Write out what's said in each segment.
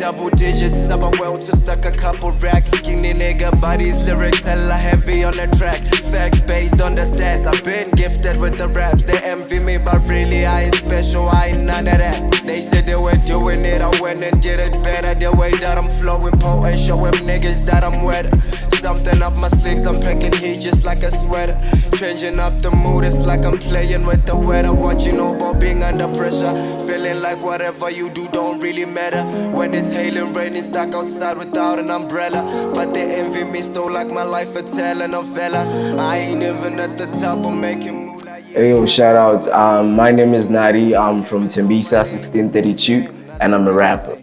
double digits, I'm well to stuck a couple racks. Skinny nigga bodies, lyrics hella heavy on the track. Facts based on the stats, I've been gifted with the raps. They envy me, but really I ain't special, I ain't none of that. They said they were doing it, I went and did it better. The way that I'm flowing potent, showing niggas that I'm wetter. Something up my sleeves, I'm packing heat just like a sweater. Changing up the mood, it's like I'm playing with the weather. What you know about being under pressure? Feeling like whatever you do don't really matter. When it's hailing, raining, stuck outside without an umbrella. But they envy me, still like my life a telenovela. I ain't even at the top, I'm making moves. Hey yo, shout out. My name is Naardie. I'm from Tembisa 1632 and I'm a rapper.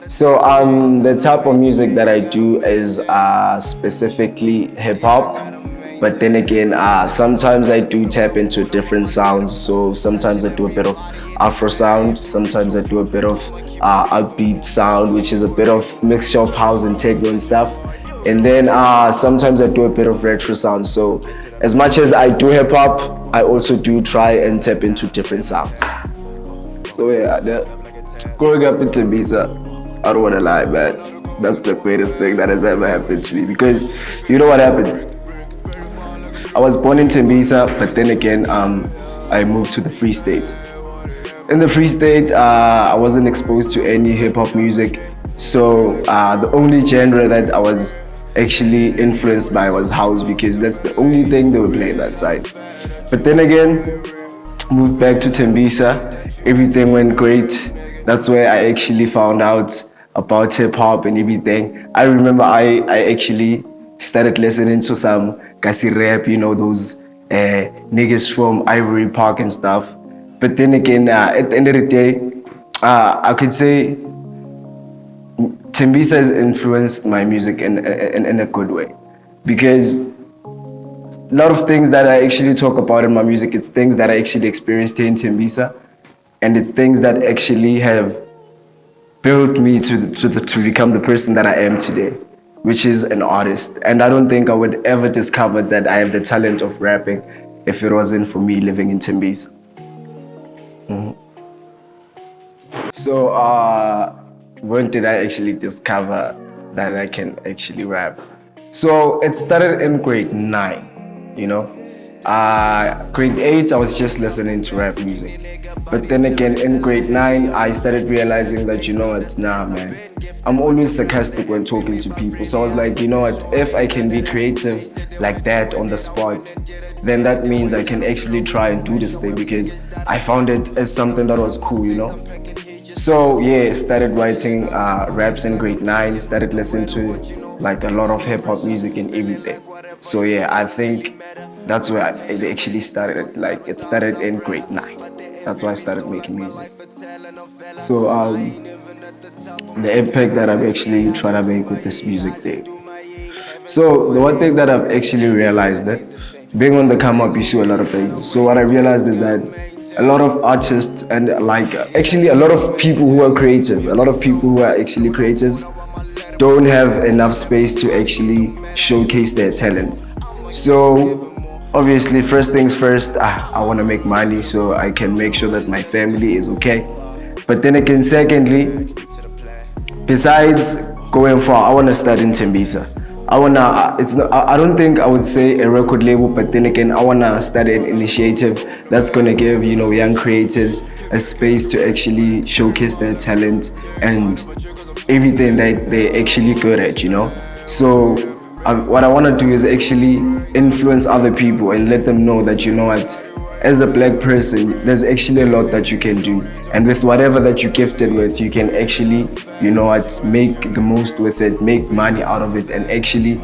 So the type of music that I do is specifically hip hop, but then again sometimes I do tap into different sounds. So sometimes I do a bit of Afro sound, sometimes I do a bit of upbeat sound, which is a bit of mixture of house and techno and stuff. And then sometimes I do a bit of retro sound. So as much as I do hip hop, I also do try and tap into different sounds. So yeah, growing up in Tembisa, I don't want to lie, man. That's the greatest thing that has ever happened to me, because you know what happened? I was born in Tembisa, but then again, I moved to the Free State. In the Free State, I wasn't exposed to any hip hop music, so the only genre that I was actually influenced by was house, because that's the only thing they were playing that side. But then again, moved back to Tembisa, everything went great. That's where I actually found out about hip hop and everything. I remember I actually started listening to some Kasi rap, you know, those niggas from Ivory Park and stuff. But then again, at the end of the day, I could say Tembisa has influenced my music in a good way, because a lot of things that I actually talk about in my music, it's things that I actually experienced here in Tembisa, and it's things that actually have built me to become the person that I am today, which is an artist. And I don't think I would ever discover that I have the talent of rapping if it wasn't for me living in Tembisa. So when did I actually discover that I can actually rap? So it started in grade 9, you know. Grade 8, I was just listening to rap music. But then again, in grade 9, I started realizing that, you know what, nah man, I'm always sarcastic when talking to people. So I was like, you know what, if I can be creative like that on the spot, then that means I can actually try and do this thing, because I found it as something that was cool, you know. So yeah, started writing raps in grade 9, started listening to like a lot of hip hop music and everything. So yeah, I think that's where it actually started. Like it started in grade 9. That's why I started making music. So the impact that I'm actually trying to make with this music thing. So the one thing that I've actually realized, that being on the come up, you see a lot of things. So what I realized is that a lot of artists and actually a lot of people who are creative, a lot of people who are actually creatives don't have enough space to actually showcase their talents. So obviously, first things first, I want to make money so I can make sure that my family is okay. But then again, secondly, besides going far, I want to start in Tembisa. I don't think I would say a record label, but then again, I want to start an initiative that's going to give, you know, young creatives a space to actually showcase their talent and everything that they're actually good at, you know. So what I want to do is actually influence other people and let them know that, you know what, as a black person, there's actually a lot that you can do. And with whatever that you're gifted with, you can actually, you know what, make the most with it, make money out of it, and actually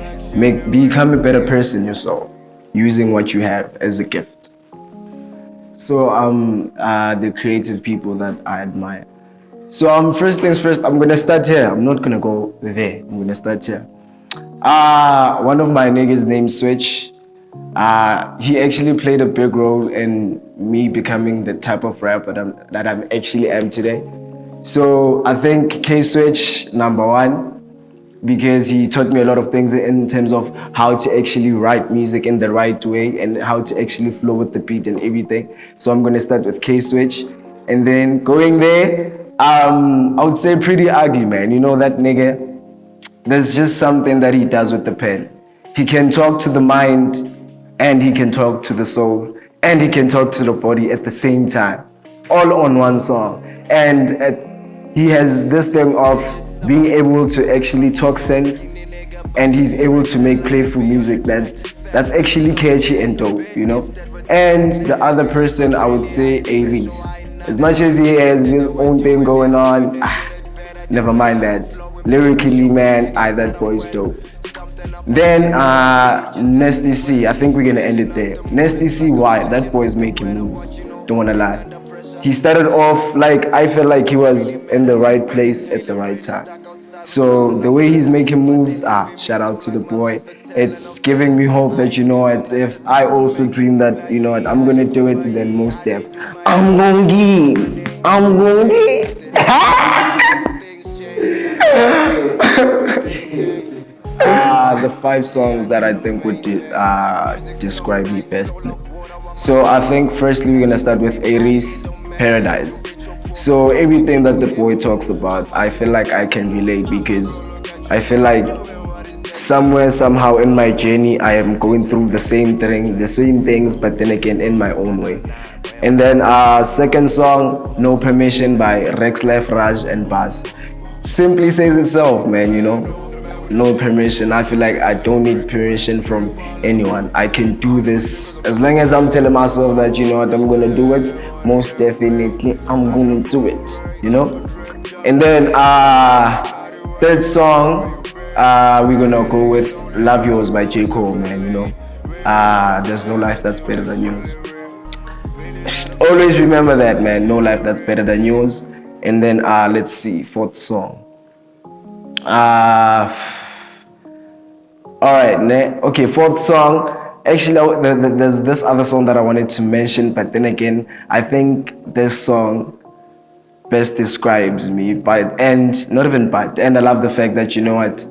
become a better person yourself using what you have as a gift. So the creative people that I admire. So first things first, I'm gonna start here. I'm not gonna go there. I'm gonna start here. One of my niggas named Switch. He actually played a big role in me becoming the type of rapper that I'm actually am today. So I think K-Switch, #1, because he taught me a lot of things in terms of how to actually write music in the right way and how to actually flow with the beat and everything. So I'm gonna start with K-Switch. And then going there, I would say pretty ugly, man. You know that nigga? There's just something that he does with the pen. He can talk to the mind, and he can talk to the soul, and he can talk to the body at the same time, all on one song. And he has this thing of being able to actually talk sense, and he's able to make playful music that's actually catchy and dope, you know. And the other person, I would say, Aries. As much as he has his own thing going on, never mind that. Lyrically, man, that boy's dope. Then Nasty C, I think we're gonna end it there. Nasty C, why? That boy's making moves. Don't wanna lie. He started off like I felt like he was in the right place at the right time. So the way he's making moves, shout out to the boy. It's giving me hope that you know what, if I also dream that you know what, I'm gonna do it, then most def. I'm gonna give. The 5 songs that I think would describe me best. So I think firstly we're gonna start with Aries, Paradise. So everything that the boy talks about, I feel like I can relate because I feel like somewhere, somehow in my journey, I am going through the same things, but then again in my own way. And then second song, No Permission by Rex Life, Raj and Bas. Simply says itself, man, you know. No permission. I feel like I don't need permission from anyone. I can do this as long as I'm telling myself that you know what, I'm gonna do it. Most definitely, I'm gonna do it. You know. And then third song, we're gonna go with "Love Yours" by J. Cole, man. You know, there's no life that's better than yours. Always remember that, man. No life that's better than yours. And then let's see, fourth song. Alright, okay, fourth song. Actually, there's this other song that I wanted to mention, but then again, I think this song best describes me. Not even but, and I love the fact that you know what,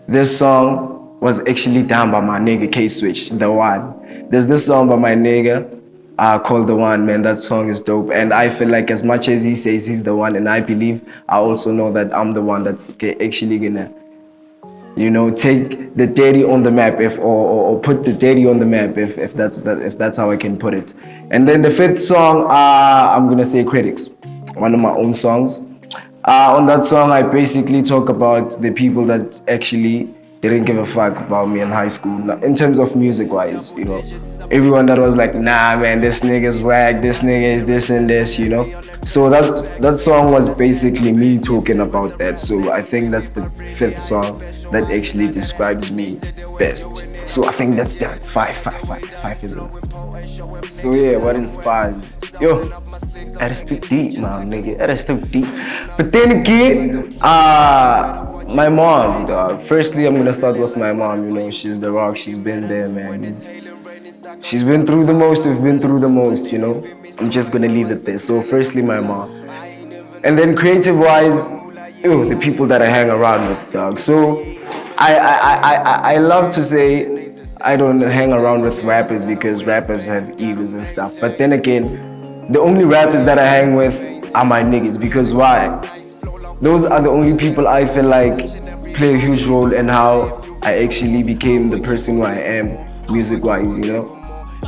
this song was actually done by my nigga K-Switch, The One. There's this song by my nigga called The One, man. That song is dope, and I feel like as much as he says he's the one, and I believe, I also know that I'm the one that's actually gonna, you know, take the daddy on the map, or put the daddy on the map, if that's how I can put it. And then the fifth song, I'm gonna say Critics, one of my own songs. On that song, I basically talk about the people that actually didn't give a fuck about me in high school, in terms of music wise, you know. Everyone that was like, nah man, this nigga's whack, this nigga is this and this, you know. So that song was basically me talking about that. So I think that's the fifth song that actually describes me best. So I think that's that. Five is it. So yeah, what inspired me? Yo, that is too deep, man, nigga. That is too deep. But then again, my mom, dog. Firstly, I'm gonna start with my mom. You know, she's the rock. She's been there, man. She's been through the most. We've been through the most. You know, I'm just gonna leave it there. So, firstly, my mom, and then creative-wise, the people that I hang around with, dog. So, I love to say I don't hang around with rappers because rappers have egos and stuff. But then again, the only rappers that I hang with are my niggas, because why? Those are the only people I feel like play a huge role in how I actually became the person who I am music-wise, you know.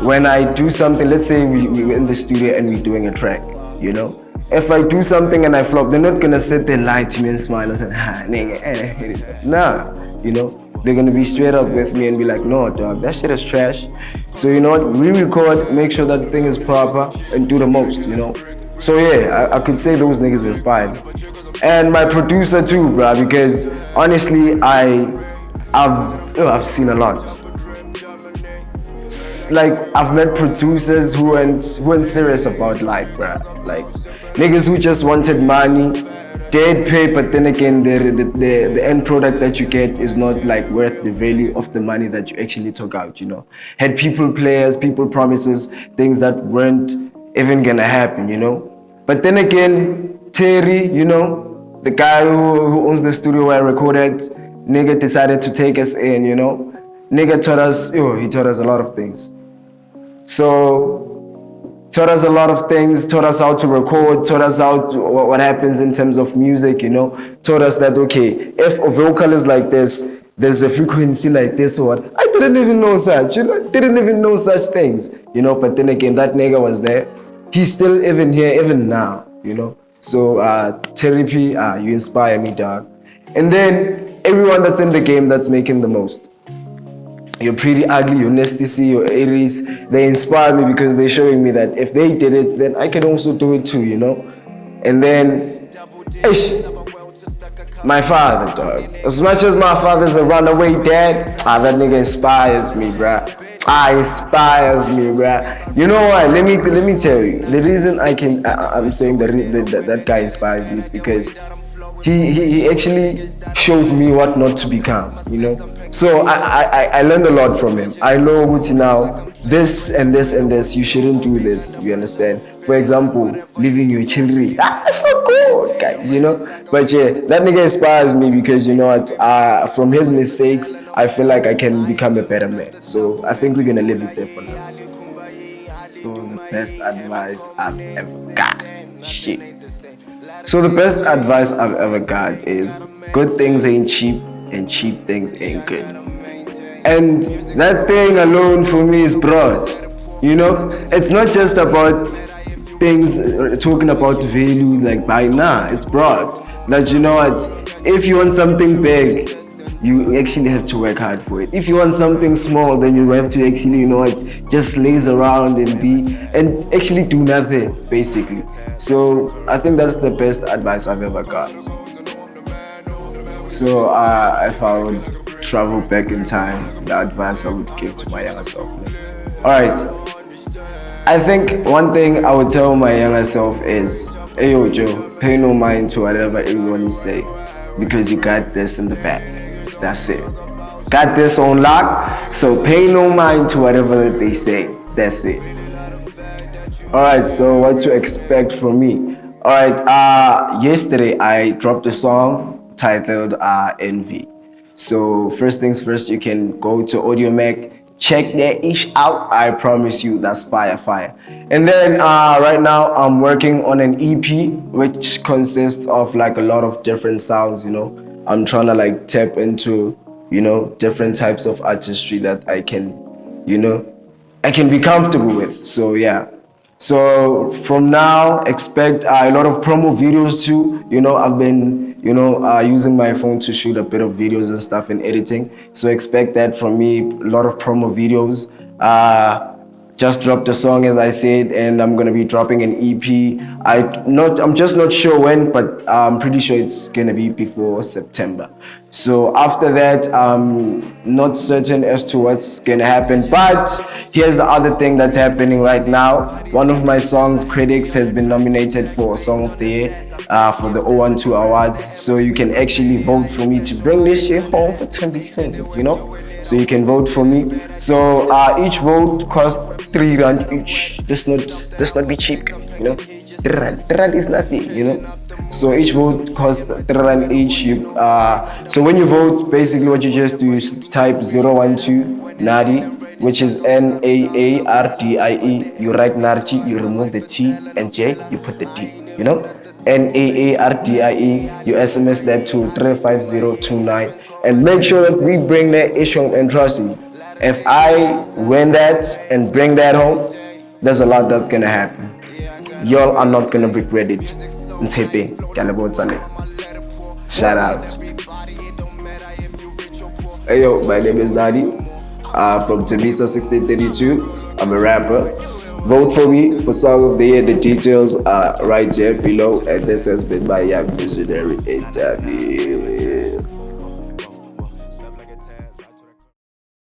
When I do something, let's say we're in the studio and we're doing a track, you know. If I do something and I flop, they're not gonna sit there and lie to me and smile and say, nigga, nah, you know. They're gonna be straight up with me and be like, no dog, that shit is trash. So you know what, we record, make sure that thing is proper and do the most, you know. So yeah, I could say those niggas inspired me. And my producer too, bruh, because honestly, I've seen a lot. Like I've met producers who weren't serious about life, bruh. Like niggas who just wanted money, dead pay, but then again, the end product that you get is not like worth the value of the money that you actually took out, you know. Had people promises, things that weren't even gonna happen, you know. But then again, Terry, you know, the guy who owns the studio where I recorded, nigga decided to take us in, you know. Nigga taught us, he taught us a lot of things. So taught us a lot of things, taught us how to record, taught us what happens in terms of music, taught us that, okay, if a vocal is like this, there's a frequency like this or what. I didn't even know such, didn't even know such things, but then again, that nigga was there. He's still even here, even now, So, therapy, you inspire me, dog. And then everyone that's in the game that's making the most. You're pretty ugly, you're nasty C, you're Aries. They inspire me because they're showing me that if they did it, then I can also do it too, And then, my father, dog. As much as my father's a runaway dad, that nigga inspires me, bruh. Inspires me, bruh. You know what? Let me tell you. The reason I'm saying that guy inspires me is because he actually showed me what not to become, So I learned a lot from him. I know what now, this and this and this, you shouldn't do this, you understand? For example, leaving your children. It's not good, guys, But yeah, that nigga inspires me because from his mistakes, I feel like I can become a better man. So I think we're gonna leave it there for now. So the best advice I've ever got. Shit. So the best advice I've ever got is good things ain't cheap and cheap things ain't good. And that thing alone for me is broad. It's not just about things talking about value like buy it's broad. That if you want something big, you actually have to work hard for it. If you want something small, then you have to actually, just laze around and actually do nothing, basically. So I think that's the best advice I've ever got. So if I would travel back in time, the advice I would give to my younger self. Alright. I think one thing I would tell my younger self is, hey yo Joe, pay no mind to whatever everyone is saying, because you got this in the bag. That's it. Got this on lock, so pay no mind to whatever they say. That's it. Alright, so what to expect from me? Alright, yesterday I dropped a song titled Envy. So first things first, you can go to AudioMac, check that ish out. I promise you, that's fire. And then right now I'm working on an EP which consists of like a lot of different sounds, I'm trying to like tap into, different types of artistry that I can be comfortable with. So yeah. So from now, expect a lot of promo videos too. I've been, using my phone to shoot a bit of videos and stuff and editing. So expect that from me, a lot of promo videos. Just dropped a song, as I said, and I'm gonna be dropping an EP. I'm just not sure when, but I'm pretty sure it's gonna be before September. So after that, I'm not certain as to what's gonna happen, but here's the other thing that's happening right now. One of my songs, Critics, has been nominated for Song of the Year for the 012 Awards. So you can actually vote for me to bring this shit home for 20%, So you can vote for me. So each vote costs R3 each. Let's not be cheap, R3 is nothing, So each vote costs R3 each. So when you vote, basically what you just do is type 012 Naardie, which is Naardie. You write Naardie, you remove the T and J, you put the D, Naardie. You SMS that to 35029 and make sure that we bring that issue home. And trust me, if I win that and bring that home, there's a lot that's gonna happen. Y'all are not gonna regret it. Shout out. Hey yo, my name is Naardie from Tembisa 1632. I'm a rapper. Vote for me for Song of the Year. The details are right here below, and this has been my Young Visionary interview.